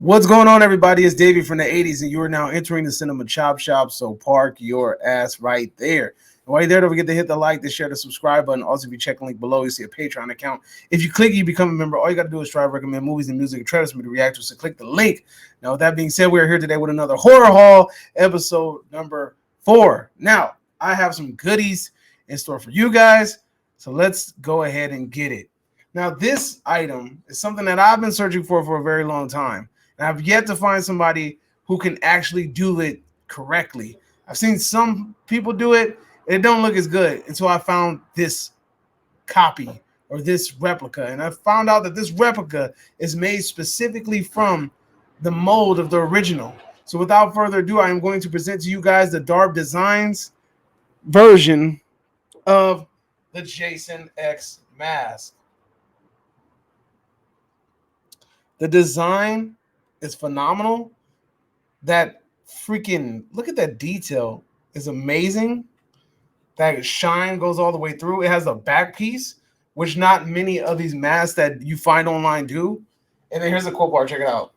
What's going on, everybody? It's Davey from the 80s, and you are now entering the Cinema Chop Shop, so park your ass right there. And while you're there, don't forget to hit the like, the share, the subscribe button. Also, if you check the link below, you see a Patreon account. If you click it, you become a member. All you got to do is try to recommend movies and music and trailers for me to react to, so click the link. Now, with that being said, we are here today with another Horror Haul, episode number 4. Now, I have some goodies in store for you guys, so let's go ahead and get it. Now, this item is something that I've been searching for a very long time. And I've yet to find somebody who can actually do it correctly. I've seen some people do it, and it don't look as good until I found this copy or this replica. And I found out that this replica is made specifically from the mold of the original. So without further ado, I am going to present to you guys the Darb Designz version of the Jason X mask. The design is phenomenal. That freaking, look at that detail, is amazing. That shine goes all the way through. It has a back piece, which not many of these masks that you find online do. And then here's the cool part. Check it out.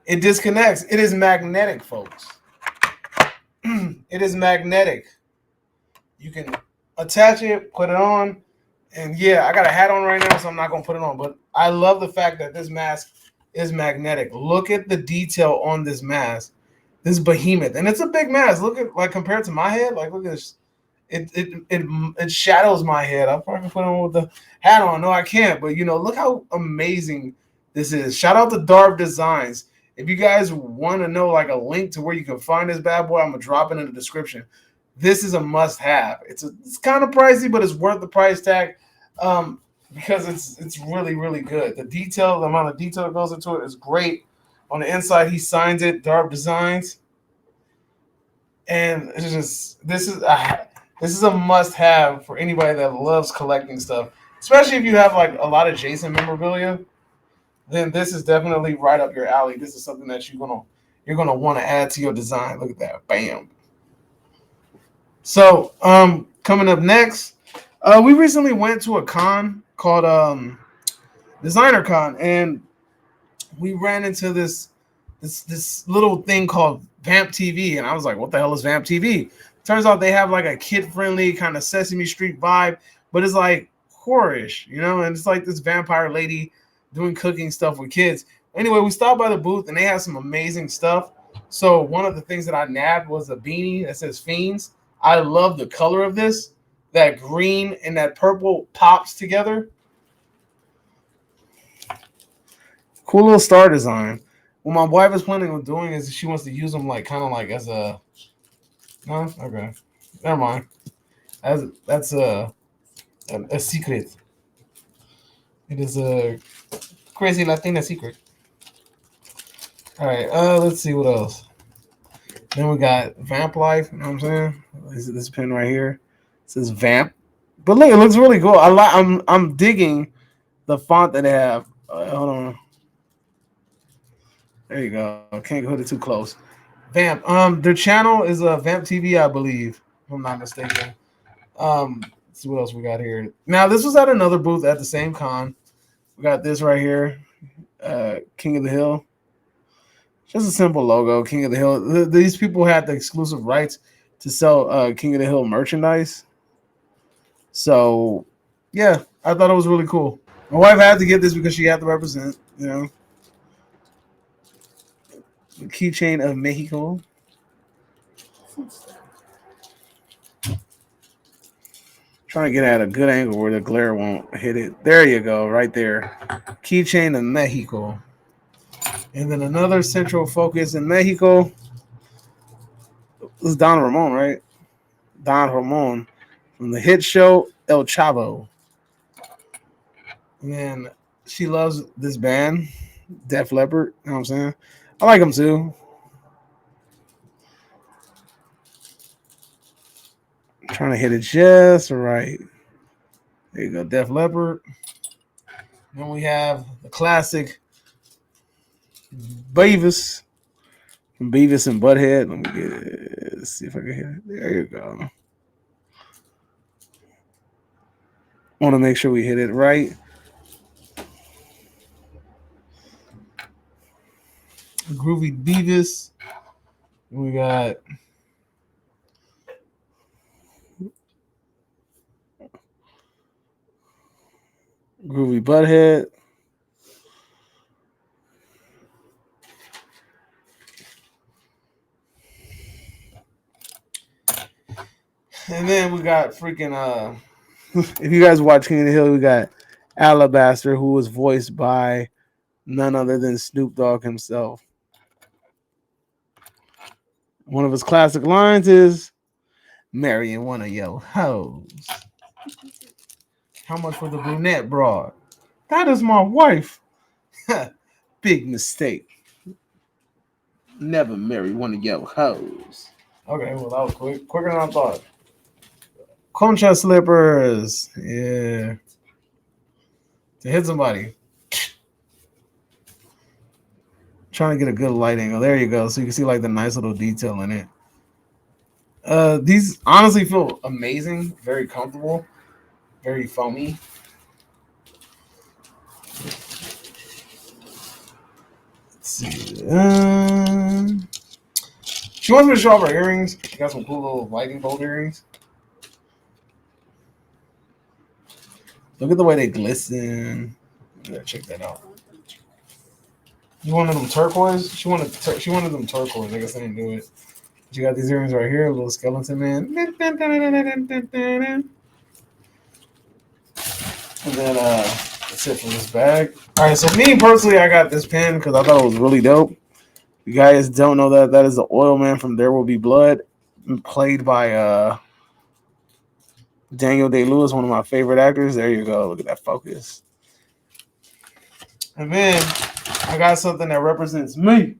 It disconnects. It is magnetic, folks. It is magnetic. You can attach it, put it on. And yeah, I got a hat on right now, so I'm not going to put it on. But I love the fact that this mask is magnetic. Look at the detail on this mask. This behemoth. And it's a big mask. Look at, like, compared to my head. Like, look at this. It shadows my head. I'll probably put it on with the hat on. No, I can't. But, you know, look how amazing this is. Shout out to Darb Designz. If you guys want to know, like, a link to where you can find this bad boy, I'm going to drop it in the description. This is a must-have. It's kind of pricey, but it's worth the price tag. Because it's really, really good. The detail, the amount of detail that goes into it is great. On the inside, he signs it, Darb Designz. And it's just, this is a must-have for anybody that loves collecting stuff. Especially if you have like a lot of Jason memorabilia, then this is definitely right up your alley. This is something that you're gonna want to add to your design. Look at that. Bam. So, coming up next, we recently went to a con called Designer Con, and we ran into this little thing called Vamp TV, and I was like, "What the hell is Vamp TV?" Turns out they have like a kid-friendly kind of Sesame Street vibe, but it's like horror-ish, you know, and it's like this vampire lady doing cooking stuff with kids. Anyway, we stopped by the booth, and they have some amazing stuff. So one of the things that I nabbed was a beanie that says Fiends. I love the color of this. That green and that purple pops together. Cool little star design. What my wife is planning on doing is she wants to use them like kind of like as a. No, okay, never mind. That's a secret. It is a crazy Latina secret. All right, let's see what else. Then we got Vamp Life. You know what I'm saying? This pen right here. It says Vamp, but look, it looks really cool. I'm digging the font that they have. Hold on, there you go. Can't hold it too close. Vamp. Their channel is Vamp TV, I believe, if I'm not mistaken. Let's see what else we got here. Now, this was at another booth at the same con. We got this right here, King of the Hill. Just a simple logo, King of the Hill. These people had the exclusive rights to sell King of the Hill merchandise. So, yeah, I thought it was really cool. My wife had to get this because she had to represent, you know. The keychain of Mexico. Trying to get at a good angle where the glare won't hit it. There you go, right there. Keychain of Mexico. And then another central focus in Mexico. This is Don Ramon, right? Don Ramon from the hit show El Chavo. And then she loves this band, Def Leppard. You know what I'm saying? I like them too. I'm trying to hit it just right. There you go, Def Leppard. Then we have the classic Beavis from Beavis and Butthead. Let me get it. Let's see if I can hit it. There you go. Want to make sure we hit it right. Groovy Beavis. We got Groovy Butthead. And then we got freaking if you guys watch King of the Hill, we got Alabaster, who was voiced by none other than Snoop Dogg himself. One of his classic lines is marrying one of your hoes. How much for the brunette broad? That is my wife. Big mistake. Never marry one of your hoes. Okay, well, that was quick. Quicker than I thought. Concha slippers. Yeah. To hit somebody. Trying to get a good light angle. There you go. So you can see like the nice little detail in it. These honestly feel amazing. Very comfortable. Very foamy. Let's see. She wants me to show off her earrings. She got some cool little lightning bolt earrings. Look at the way they glisten. Yeah, check that out. You wanted them turquoise? She wanted them turquoise. I guess I didn't do it. But you got these earrings right here, a little skeleton man. And then that's it for this bag. All right, so me personally, I got this pen because I thought it was really dope. You guys don't know that is the Oil Man from There Will Be Blood, played by Daniel Day-Lewis, one of my favorite actors. There you go. Look at that focus. And then I got something that represents me.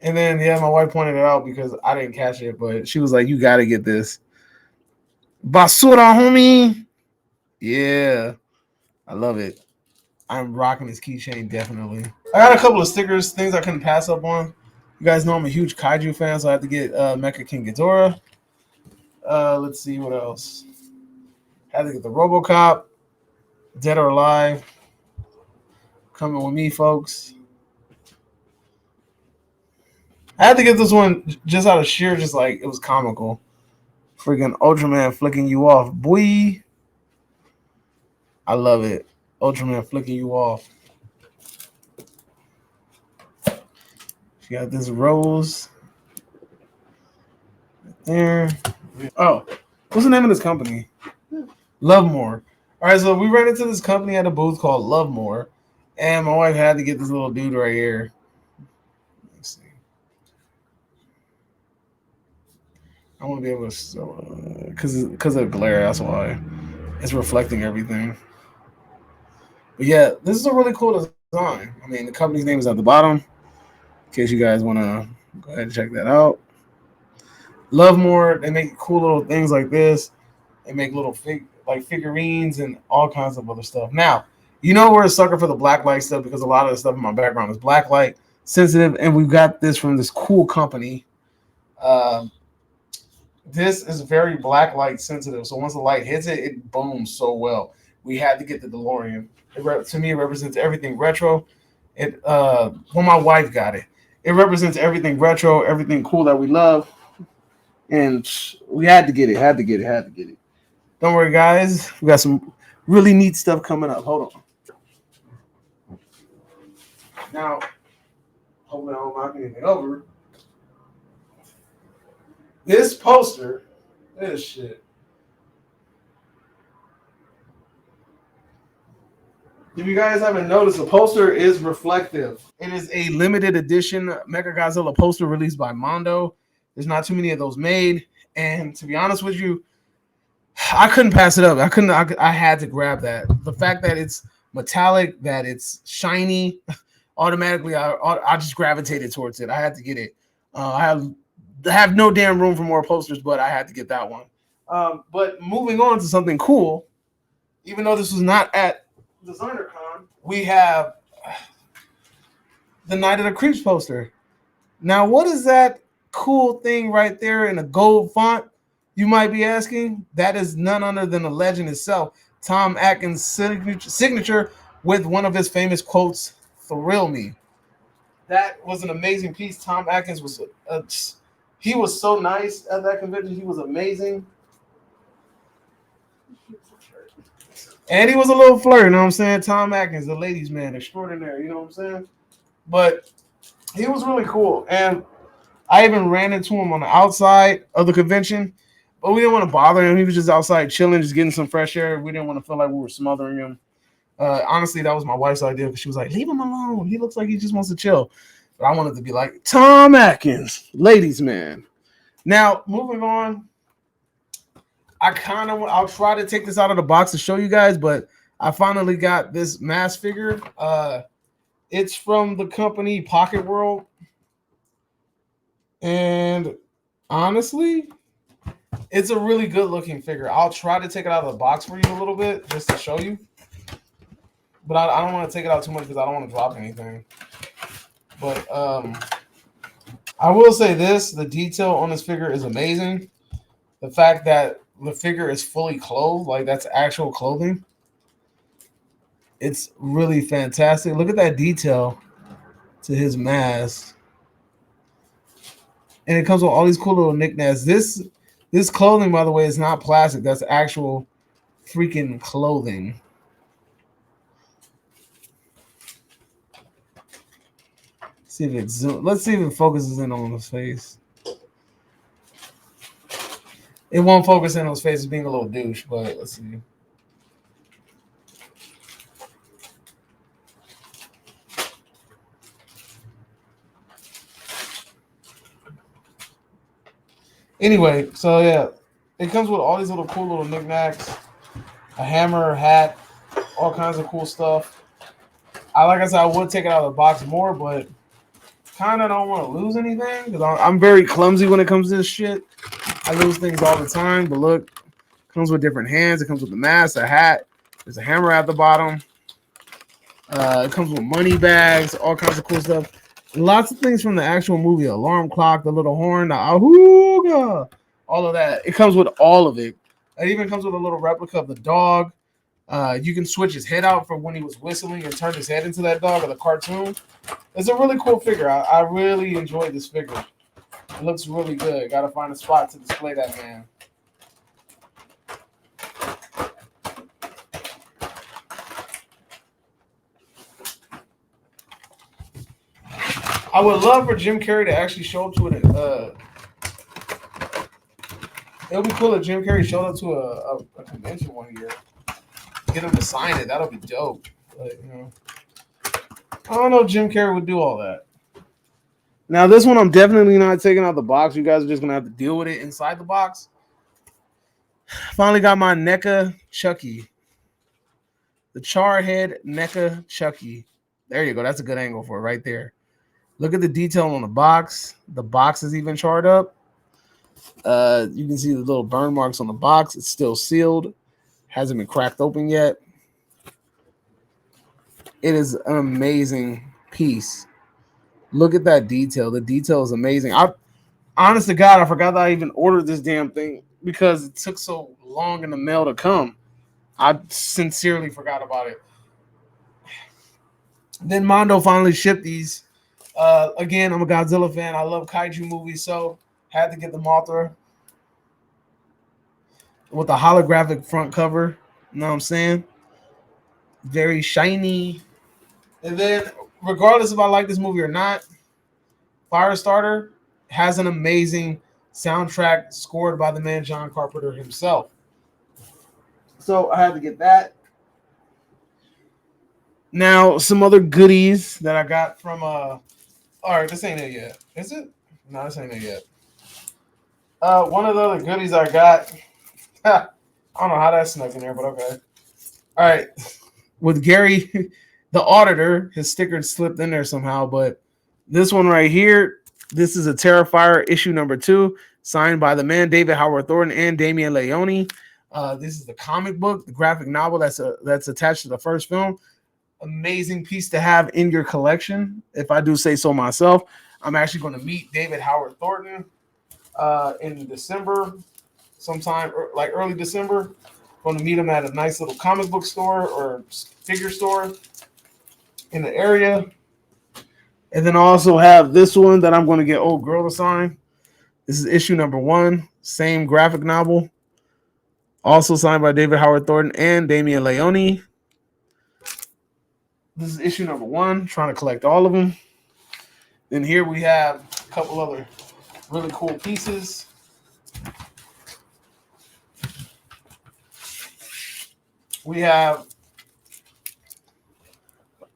And then, yeah, my wife pointed it out because I didn't catch it, but she was like, you got to get this. Basura, homie. Yeah. I love it. I'm rocking this keychain, definitely. I got a couple of stickers, things I couldn't pass up on. You guys know I'm a huge Kaiju fan, so I had to get Mecha King Ghidorah. Let's see what else. Had to get the RoboCop, Dead or Alive. Coming with me, folks. I had to get this one just out of sheer, just like it was comical. Freaking Ultraman flicking you off, boy. I love it. Ultraman flicking you off. She got this rose right there. Oh, what's the name of this company? Love+More. All right, so we ran into this company at a booth called Love+More, and my wife had to get this little dude right here. Let's see. I want to be able to, because of glare, that's why. It's reflecting everything. But yeah, this is a really cool design. I mean, the company's name is at the bottom, in case you guys want to go ahead and check that out. Love+More, they make cool little things like this. They make little figurines and all kinds of other stuff. Now, you know we're a sucker for the blacklight stuff because a lot of the stuff in my background is blacklight sensitive, and we've got this from this cool company. This is very blacklight sensitive, so once the light hits it, it booms so well. We had to get the DeLorean. To me, it represents everything retro. My wife got it. It represents everything retro, everything cool that we love, and we had to get it. Had to get it. Don't worry, guys. We got some really neat stuff coming up. Hold on. Now, hopefully I don't knock anything over. This poster, this shit. If you guys haven't noticed, the poster is reflective. It is a limited edition Mechagodzilla poster released by Mondo. There's not too many of those made. And to be honest with you, I couldn't pass it up. I had to grab that. The fact that it's metallic, that it's shiny, automatically I just gravitated towards it. I had to get it. I have no damn room for more posters, but I had to get that one. But moving on to something cool, even though this was not at DesignerCon, we have the Night of the Creeps poster. Now, what is that cool thing right there in a gold font? You might be asking. That is none other than the legend itself, Tom Atkins' signature with one of his famous quotes, "Thrill me." that was an amazing piece. Tom Atkins was he was so nice at that convention. He was amazing. And he was a little flirt, you know what I'm saying? Tom Atkins, the ladies' man extraordinary, you know what I'm saying? But he was really cool. And I even ran into him on the outside of the convention, but we didn't want to bother him. He was just outside chilling, just getting some fresh air. We didn't want to feel like we were smothering him. Honestly, that was my wife's idea because she was like, leave him alone. He looks like he just wants to chill. But I wanted to be like, Tom Atkins, ladies' man. Now, moving on. I'll try to take this out of the box to show you guys, but I finally got this mask figure. It's from the company Pocket World. And honestly, it's a really good looking figure. I'll try to take it out of the box for you a little bit just to show you. But I don't want to take it out too much because I don't want to drop anything. But I will say this, the detail on this figure is amazing. The fact that the figure is fully clothed, like that's actual clothing. It's really fantastic. Look at that detail to his mask. And it comes with all these cool little knickknacks. This clothing, by the way, is not plastic. That's actual freaking clothing. See if let's see if it focuses in on his face. It won't focus in on his face as being a little douche, but let's see. Anyway, so yeah, it comes with all these little cool little knickknacks, a hammer, hat, all kinds of cool stuff. Like I said, I would take it out of the box more, but kind of don't want to lose anything because I'm very clumsy when it comes to this shit. I lose things all the time, but look, it comes with different hands. It comes with the mask, a hat. There's a hammer at the bottom. It comes with money bags, all kinds of cool stuff. Lots of things from the actual movie. Alarm clock, the little horn, the ahooga, all of that. It comes with all of it. It even comes with a little replica of the dog. You can switch his head out for when he was whistling and turn his head into that dog or the cartoon. It's a really cool figure. I really enjoyed this figure. It looks really good. Got to find a spot to display that man. I would love for Jim Carrey to actually show up to it. It would be cool if Jim Carrey showed up to a convention one year. Get him to sign it. That'll be dope. But, you know, I don't know if Jim Carrey would do all that. Now, this one I'm definitely not taking out the box. You guys are just going to have to deal with it inside the box. Finally got my Neca Chucky. The Charhead Neca Chucky. There you go. That's a good angle for it right there. Look at the detail on the box. The box is even charred up. You can see the little burn marks on the box. It's still sealed. Hasn't been cracked open yet. It is an amazing piece. Look at that detail. The detail is amazing. Honest to God, I forgot that I even ordered this damn thing because it took so long in the mail to come. I sincerely forgot about it. Then Mondo finally shipped these. Again, I'm a Godzilla fan. I love kaiju movies, so had to get the Mothra with the holographic front cover. You know what I'm saying? Very shiny. And then, regardless if I like this movie or not, Firestarter has an amazing soundtrack scored by the man John Carpenter himself. So I had to get that. Now, some other goodies that I got from all right, this ain't it yet. Is it? No, this ain't it yet. One of the other goodies I got. I don't know how that snuck in there, but okay. All right. With Gary, the auditor, his sticker slipped in there somehow, but this one right here, this is a Terrifier issue number 2, signed by the man David Howard Thornton and Damian Leone. This is the comic book, the graphic novel that's attached to the first film. Amazing piece to have in your collection, if I do say so myself. I'm actually going to meet David Howard Thornton in December, sometime like early December. Going to meet him at a nice little comic book store or figure store in the area. And then I also have this one that I'm going to get old girl to sign. This is issue number 1, same graphic novel. Also signed by David Howard Thornton and Damian Leone. This is issue number 1, trying to collect all of them. Then here we have a couple other really cool pieces. We have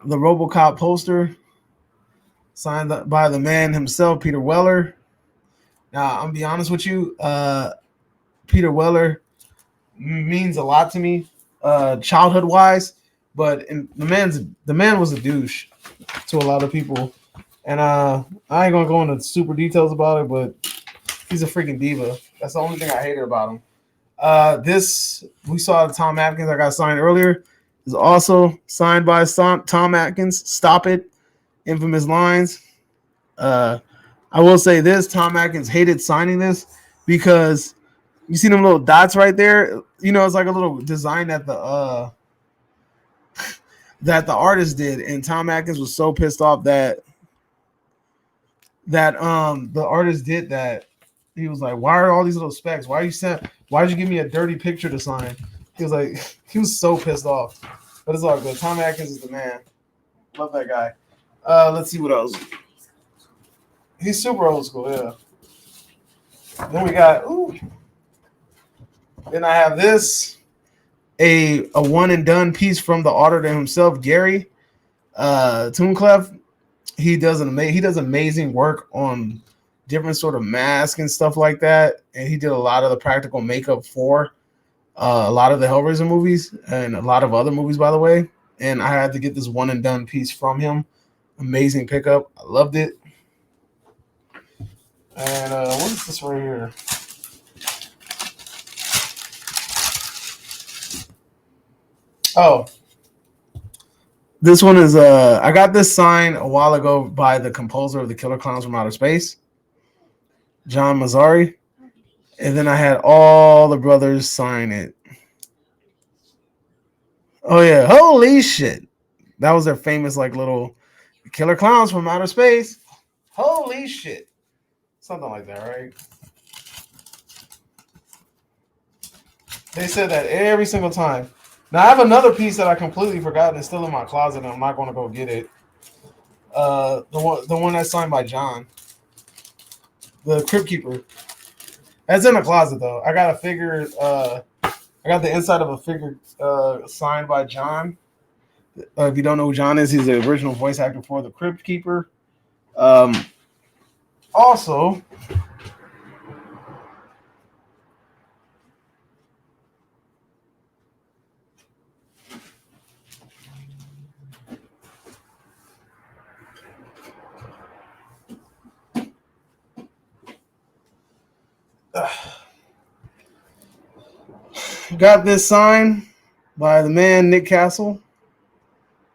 the RoboCop poster signed by the man himself, Peter Weller. Now, I'm gonna be honest with you, Peter Weller means a lot to me, childhood wise. But the man was a douche to a lot of people, and I ain't gonna go into super details about it, but he's a freaking diva. That's the only thing I hated about him. This we saw Tom Atkins I got signed earlier is also signed by Tom Atkins. Stop it, infamous lines. I will say this: Tom Atkins hated signing this because you see them little dots right there. You know, it's like a little design that the artist did, and Tom Atkins was so pissed off that the artist did that. He was like, "Why are all these little specks? Why did you give me a dirty picture to sign?" He was like, he was so pissed off. But it's all good. Tom Atkins is the man. Love that guy. Let's see what else. He's super old school, yeah. Then we got Then I have this, a one and done piece from the author himself, Gary Toonclef. He does amazing work on different sort of masks and stuff like that, and he did a lot of the practical makeup for a lot of the Hellraiser movies and a lot of other movies, by the way. And I had to get this one and done piece from him. Amazing pickup. I loved it. And what is this right here? Oh, this one is I got this signed a while ago by the composer of the Killer Clowns from Outer Space, John Mazzari. And then I had all the brothers sign it. Oh yeah, holy shit. That was their famous like little Killer Clowns from Outer Space. Holy shit. Something like that, right? They said that every single time. Now I have another piece that I completely forgot and it's still in my closet and I'm not going to go get it. The one that's signed by John, the Crypt Keeper. That's in the closet though. I got a figure. I got the inside of a figure signed by John. If you don't know who John is, he's the original voice actor for the Crypt Keeper. Also, got this signed by the man Nick Castle.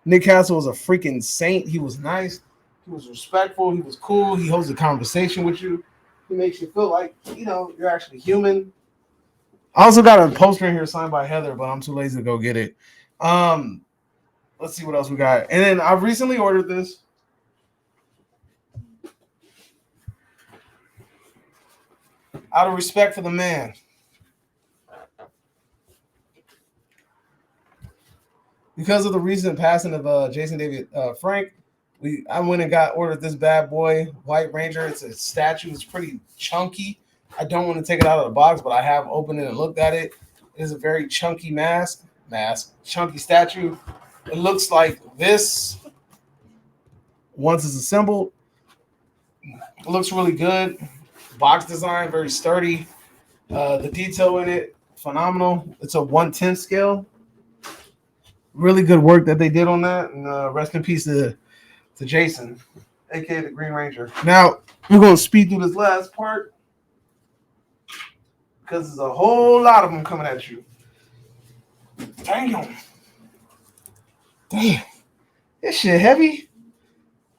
Nick Castle was a freaking saint. He was nice. He was respectful. He was cool. He holds a conversation with you. He makes you feel like, you're actually human. I also got a poster in here signed by Heather, but I'm too lazy to go get it. Let's see what else we got. And then I recently ordered this. Out of respect for the man. Because of the recent passing of Jason David Frank, I went and ordered this bad boy, White Ranger. It's a statue. It's pretty chunky. I don't want to take it out of the box, but I have opened it and looked at it. It is a very chunky chunky statue. It looks like this once it's assembled. It looks really good. Box design, very sturdy. The detail in it, phenomenal. It's a 1/10 scale. Really good work that they did on that. And rest in peace to Jason, aka the Green Ranger. Now, we're going to speed through this last part because there's a whole lot of them coming at you. Damn. This shit heavy.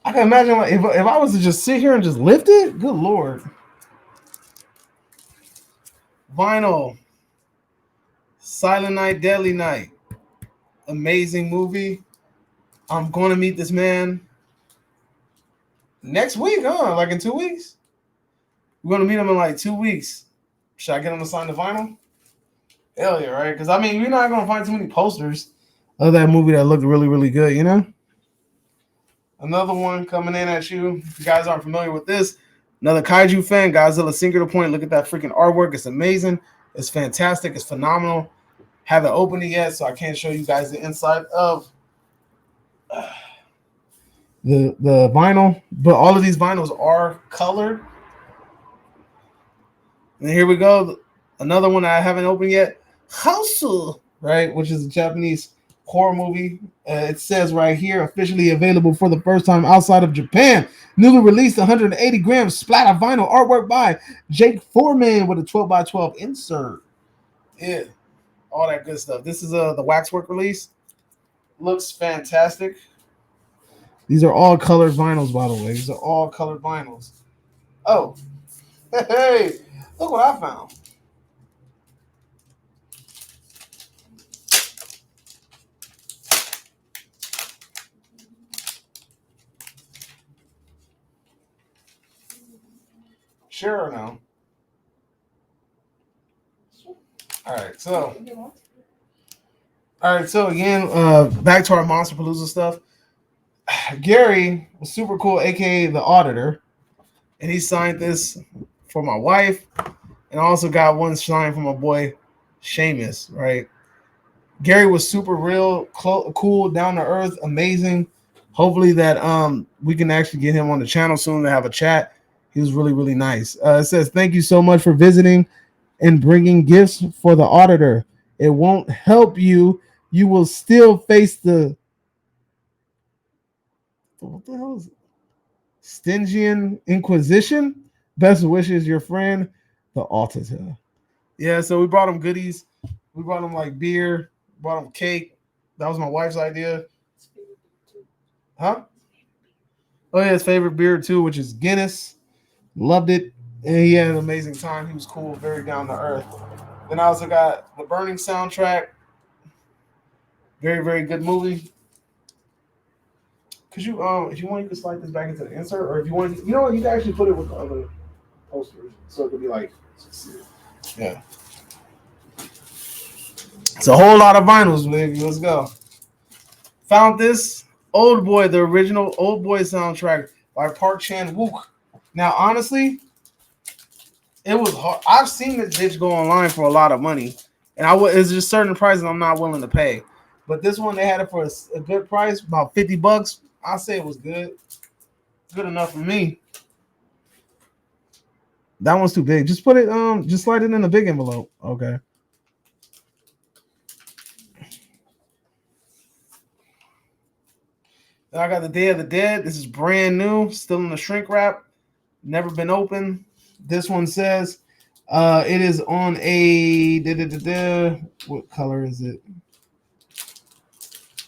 I can imagine like, if I was to just sit here and just lift it, good Lord. Vinyl. Silent Night, Deadly Night. Amazing movie. I'm going to meet this man. Next week, huh? Like in 2 weeks? We're gonna meet him in like 2 weeks. Should I get him to sign the vinyl? Hell yeah, right? Because I mean, you're not gonna find too many posters of that movie that looked really, really good, you know? Another one coming in at you. If you guys aren't familiar with this, another kaiju fan, Godzilla Singular Point. Look at that freaking artwork. It's amazing. It's fantastic. It's phenomenal. Haven't opened it yet, so I can't show you guys the inside of the vinyl. But all of these vinyls are colored. And here we go. Another one I haven't opened yet. House, right? Which is a Japanese horror movie. It says right here, officially available for the first time outside of Japan. Newly released 180 grams splatter vinyl artwork by Jake Foreman with a 12x12 insert. Yeah, all that good stuff. This is the waxwork release. Looks fantastic. These are all colored vinyls, by the way. These are all colored vinyls. Oh, hey, look what I found. Sure or no? All right, so again, back to our Monster Palooza stuff. Gary was super cool, aka the auditor, and he signed this for my wife, and I also got one signed for my boy Seamus, right? Gary was super real, cool, down to earth, amazing. Hopefully that we can actually get him on the channel soon to have a chat. He was really, really nice. It says, thank you so much for visiting and bringing gifts for the auditor. It won't help you. You will still face the what the hell is it? Stygian Inquisition. Best wishes, your friend, the auditor. Yeah, so we brought him goodies. We brought him like beer, brought him cake. That was my wife's idea. Huh? Oh yeah, his favorite beer too, which is Guinness. Loved it, and he had an amazing time. He was cool, very down to earth. Then I also got the Burning soundtrack. Very, very good movie. Cause you, if you want, you can slide this back into the insert, or if you want, you know what, you can actually put it with the other posters, so it could be like, yeah. It's a whole lot of vinyls, baby. Let's go. Found this Old Boy, the original Old Boy soundtrack by Park Chan-wook. Now, honestly, it was hard. I've seen this bitch go online for a lot of money, and it's just certain prices I'm not willing to pay. But this one, they had it for a good price, about $50. I say it was good. Good enough for me. That one's too big. Just put it, just slide it in a big envelope. Okay. Then I got the Day of the Dead. This is brand new, still in the shrink wrap. Never been open. This one says it is on a what color is it?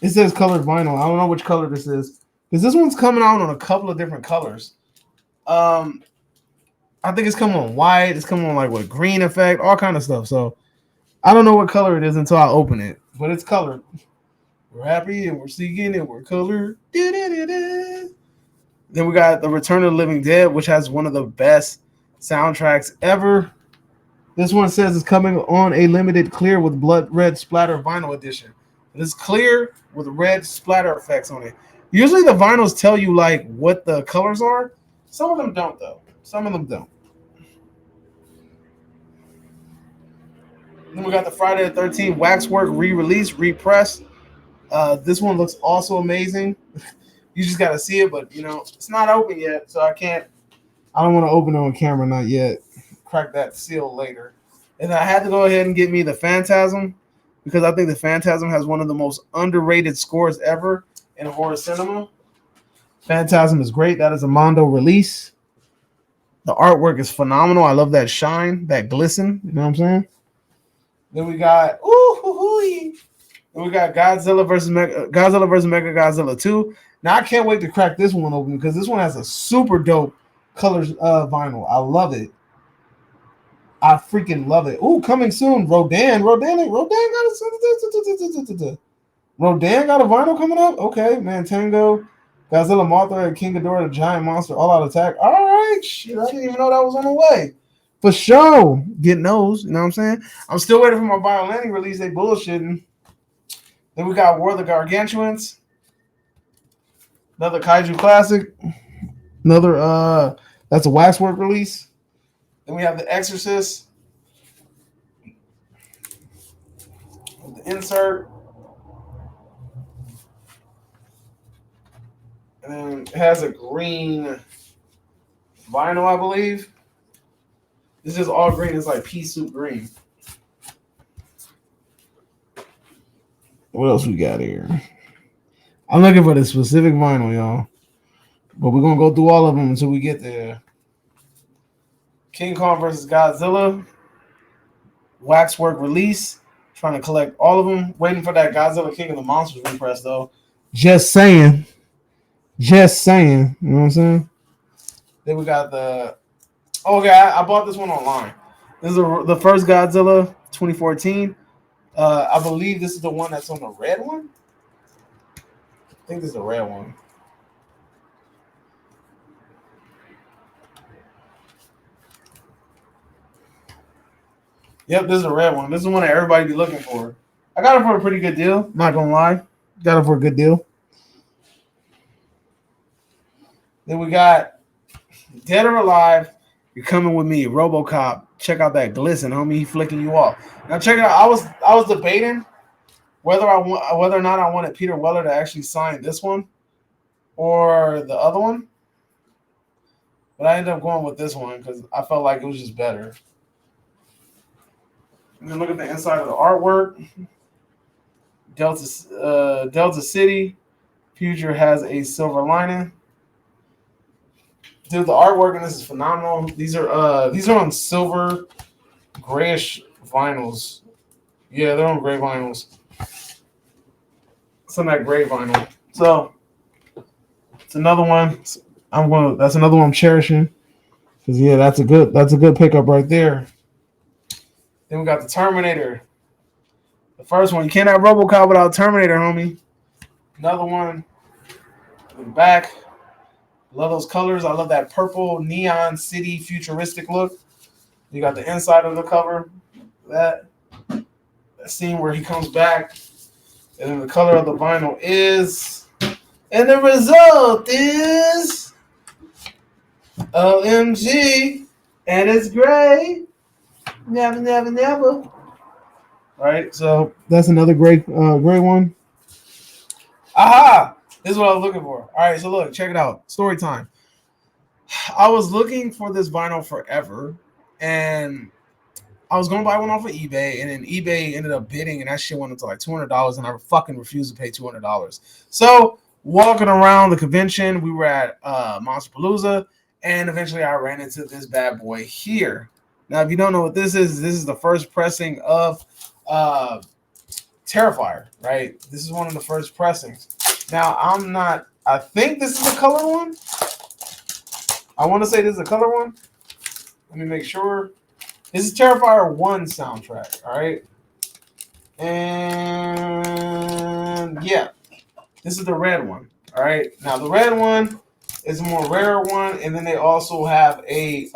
It says colored vinyl. I don't know which color this is because this one's coming out on a couple of different colors. I think it's coming on white. It's coming on like with green effect, all kind of stuff. So I don't know what color it is until I open it, but it's colored. We're happy and we're seeking and we're colored. Then we got the Return of the Living Dead, which has one of the best soundtracks ever. This one says it's coming on a limited clear with blood red splatter vinyl edition. It's clear with red splatter effects on it. Usually the vinyls tell you like what the colors are. Some of them don't though. Some of them don't. Then we got the Friday the 13th Waxwork re-release, repress. This one looks also amazing. You just got to see it, but, you know, it's not open yet, so I don't want to open it on camera, not yet. Crack that seal later. And I had to go ahead and get me the Phantasm because I think the Phantasm has one of the most underrated scores ever in horror cinema. Phantasm is great. That is a Mondo release. The artwork is phenomenal. I love that shine, that glisten. You know what I'm saying? Then we got Godzilla versus Mega Godzilla 2. Now I can't wait to crack this one open because this one has a super dope colors vinyl. I love it. I freaking love it. Ooh, coming soon. Rodan got a vinyl coming up. Okay, man. Tango. Godzilla, Mothra, and King Ghidorah, the giant monster, all out attack. All right, shit, I didn't even know that was on the way. For sure, getting those. You know what I'm saying? I'm still waiting for my Violani release. They bullshitting. Then we got War of the Gargantuans, another Kaiju classic, another that's a Waxwork release. Then we have The Exorcist, the insert. And then it has a green vinyl, I believe. This is all green. It's like pea soup green. What else we got here? I'm looking for the specific vinyl, y'all. But we're going to go through all of them until we get there. King Kong versus Godzilla. Waxwork release. Trying to collect all of them. Waiting for that Godzilla King of the Monsters repress, though. Just saying. Just saying. You know what I'm saying? Then we got the... Okay, I bought this one online. This is the first Godzilla 2014. I believe this is the one that's on the red one. I think this is the red one. Yep, this is the red one. This is the one that everybody be looking for. I got it for a pretty good deal. Not gonna lie. Got it for a good deal. Then we got Dead or Alive. You're coming with me, RoboCop. Check out that glisten, homie. He flicking you off. Now check it out. I was debating whether or not I wanted Peter Weller to actually sign this one or the other one, but I ended up going with this one because I felt like it was just better. And then look at the inside of the artwork. Delta City. Future has a silver lining. Dude, the artwork in this is phenomenal. These are on silver, grayish vinyls. Yeah, they're on gray vinyls. Some of that gray vinyl. So it's another one. That's another one I'm cherishing. Cause yeah, that's a good pickup right there. Then we got the Terminator. The first one. You can't have RoboCop without Terminator, homie. Another one. In the back. Love those colors. I love that purple neon city futuristic look. You got the inside of the cover. That scene where he comes back. And then the color of the vinyl is... And the result is... OMG. And it's gray. Never, never, never. All right, so that's another great one. Aha! This is what I was looking for. All right, so look, check it out. Story time. I was looking for this vinyl forever, and I was going to buy one off of eBay, and then eBay ended up bidding, and that shit went up to like $200, and I fucking refused to pay $200. So walking around the convention, we were at Monsterpalooza, and eventually I ran into this bad boy here. Now, if you don't know what this is the first pressing of Terrifier, right? This is one of the first pressings. Now, I think this is a color one. I want to say this is a color one. Let me make sure. This is Terrifier 1 soundtrack, all right? And yeah, this is the red one, all right? Now, the red one is a more rare one, and then they also have a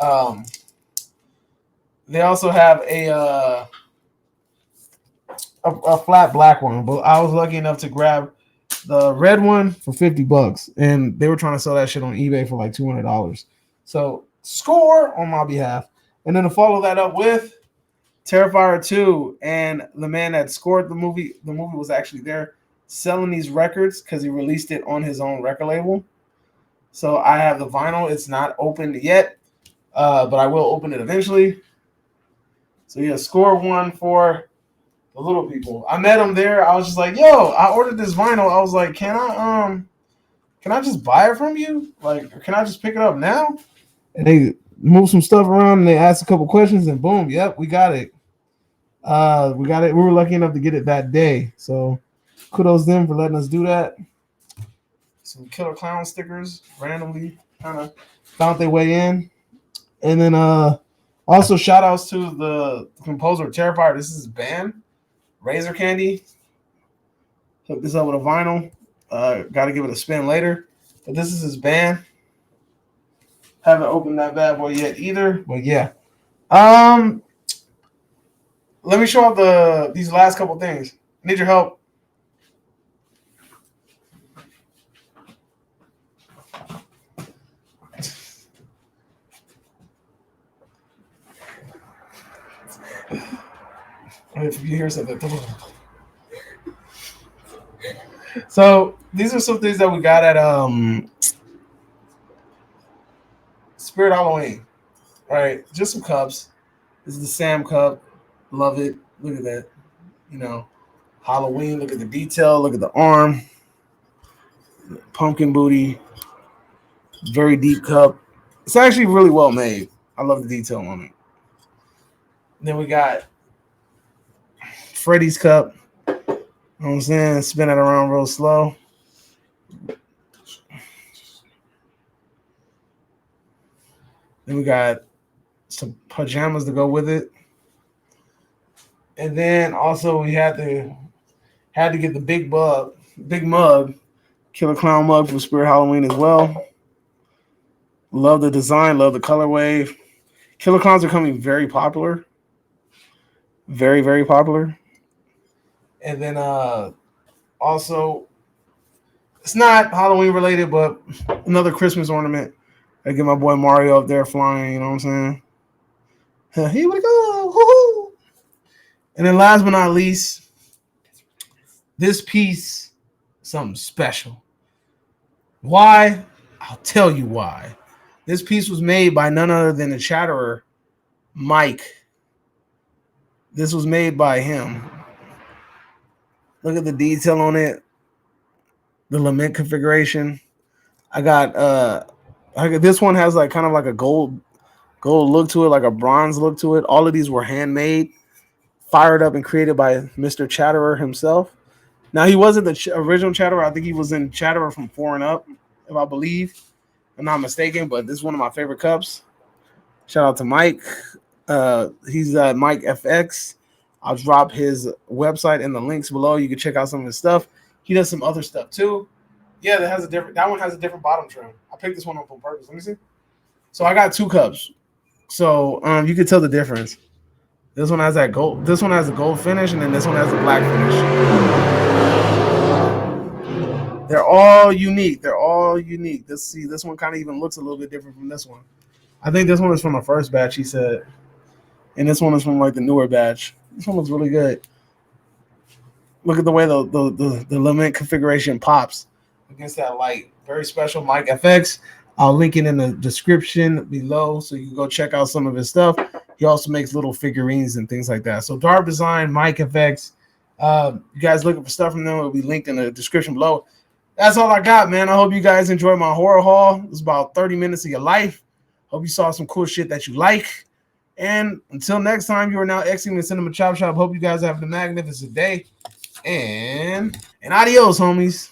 flat black one, but I was lucky enough to grab the red one for $50, and they were trying to sell that shit on eBay for like $200. So score on my behalf, and then to follow that up with Terrifier 2, and the man that scored the movie was actually there selling these records because he released it on his own record label. So I have the vinyl. It's not opened yet, but I will open it eventually. So yeah, score 1 for the little people. I met him there. I was just like, yo, I ordered this vinyl. I was like, can I just buy it from you? Like, can I just pick it up now? And they moved some stuff around and they asked a couple questions and boom, yep, we got it. We got it. We were lucky enough to get it that day. So kudos to them for letting us do that. Some Killer Clown stickers randomly kind of found their way in. And then also shout outs to the composer of Terrifier. This is his band. Razor Candy. Hook this up with a vinyl. Got to give it a spin later. But this is his band. Haven't opened that bad boy yet either. But yeah. Let me show off these last couple things. Need your help. If you hear something. So these are some things that we got at Spirit Halloween. All right, just some cups. This is the Sam cup. Love it. Look at that. You know, Halloween. Look at the detail. Look at the arm. Pumpkin booty. Very deep cup. It's actually really well made. I love the detail on it. Then we got Freddy's cup. You know what I'm saying? Spin it around real slow. Then we got some pajamas to go with it. And then also we had to get the big mug, Killer Clown mug from Spirit Halloween as well. Love the design, love the colorway. Killer Clowns are coming very popular. Very, very popular. And then also, it's not Halloween related, but another Christmas ornament. I get my boy Mario up there flying, you know what I'm saying? Here we go. Woo-hoo. And then last but not least, this piece, something special. Why? I'll tell you why. This piece was made by none other than the Chatterer, Mike. This was made by him. Look at the detail on it. The lament configuration. I got this one has like kind of like a gold look to it, like a bronze look to it. All of these were handmade, fired up and created by Mr. Chatterer himself. Now he wasn't the original Chatterer. I think he was in Chatterer from 4 and Up, if I believe. I'm not mistaken, but this is one of my favorite cups. Shout out to Mike. He's MikeFX. I'll drop his website in the links below. You can check out some of his stuff. He does some other stuff too. Yeah, that one has a different bottom trim. I picked this one up on purpose. Let me see. So I got 2 cups. So you can tell the difference. This one has that gold. This one has a gold finish, and then this one has a black finish. They're all unique. This one kind of even looks a little bit different from this one. I think this one is from the first batch, he said. And this one is from like the newer batch. This one looks really good. Look at the way the lament configuration pops against that light. Very special MikeFX. I'll link it in the description below so you can go check out some of his stuff. He also makes little figurines and things like that. So Darb Designz, MikeFX. You guys looking for stuff from them, it will be linked in the description below. That's all I got, man. I hope you guys enjoyed my horror haul. It's about 30 minutes of your life. Hope you saw some cool shit that you like. And until next time, you are now exiting the Cinema Chop Shop. Hope you guys have a magnificent day. And adios, homies.